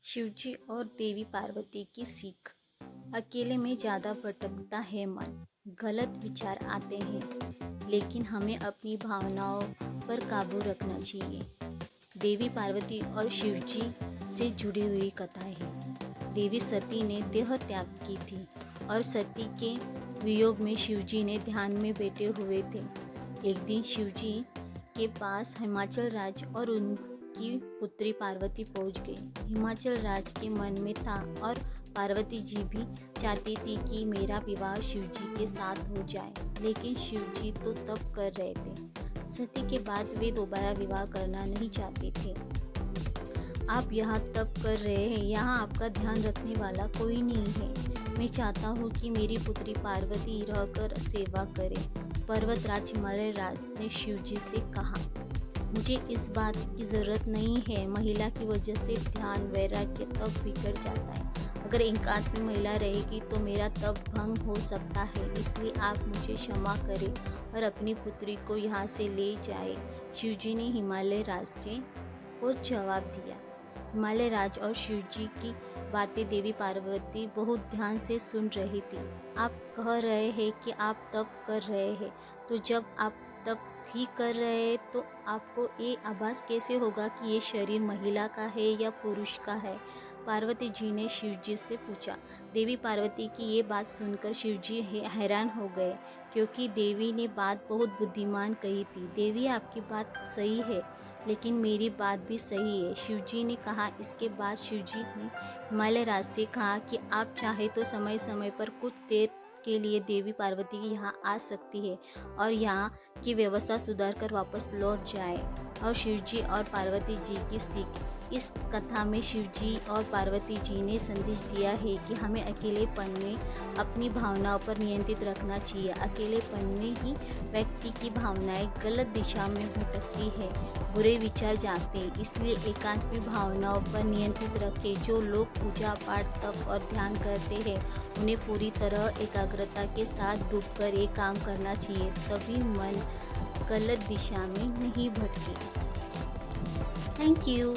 शिवजी और देवी पार्वती की सीख। अकेले में ज़्यादा भटकता है मन, गलत विचार आते हैं, लेकिन हमें अपनी भावनाओं पर काबू रखना चाहिए। देवी पार्वती और शिवजी से जुड़ी हुई कथाएं हैं। देवी सती ने देह त्याग की थी और सती के वियोग में शिवजी ने ध्यान में बैठे हुए थे। एक दिन शिवजी के पास हिमाचल राज और उनकी पुत्री पार्वती पहुंच गई। हिमाचल राज के मन में था और पार्वती जी भी चाहती थी कि मेरा विवाह शिवजी के साथ हो जाए, लेकिन शिवजी तो तप कर रहे थे। सती के बाद वे दोबारा विवाह करना नहीं चाहते थे। आप यहाँ तप कर रहे हैं, यहाँ आपका ध्यान रखने वाला कोई नहीं है। मैं चाहता हूँ कि मेरी पुत्री पार्वती रहकर सेवा करे। पर्वतराज हिमालय राज ने शिवजी से कहा, मुझे इस बात की ज़रूरत नहीं है। महिला की वजह से ध्यान वैराग्य तप बिगड़ जाता है। अगर एकांत में महिला रहेगी तो मेरा तप भंग हो सकता है, इसलिए आप मुझे क्षमा करें और अपनी पुत्री को यहाँ से ले जाए। शिवजी ने हिमालय राज से को जवाब दिया। हिमालय राज और शिवजी की बातें देवी पार्वती बहुत ध्यान से सुन रही थी। आप कह रहे हैं कि आप तप कर रहे हैं, तो जब आप तप ही कर रहे हैं तो आपको ये आभास कैसे होगा कि ये शरीर महिला का है या पुरुष का है? पार्वती जी ने शिवजी से पूछा। देवी पार्वती की ये बात सुनकर शिवजी हैरान हो गए, क्योंकि देवी ने बात बहुत बुद्धिमान कही थी। देवी, आपकी बात सही है, लेकिन मेरी बात भी सही है, शिवजी ने कहा। इसके बाद शिवजी ने हिमालय राज से कहा कि आप चाहे तो समय समय पर कुछ देर के लिए देवी पार्वती यहाँ आ सकती है और यहाँ की व्यवस्था सुधार कर वापस लौट जाए। और शिवजी और पार्वती जी की सीख। इस कथा में शिवजी और पार्वती जी ने संदेश दिया है कि हमें अकेलेपन में अपनी भावनाओं पर नियंत्रित रखना चाहिए। अकेलेपन में ही व्यक्ति की भावनाएं गलत दिशा में भटकती है, बुरे विचार जाते हैं। इसलिए एकांत में भावनाओं पर नियंत्रित रखें। जो लोग पूजा पाठ तप और ध्यान करते हैं, उन्हें पूरी तरह एकाग्रता के साथ डूबकर ये काम करना चाहिए, तभी मन गलत दिशा में नहीं भटके। Thank you.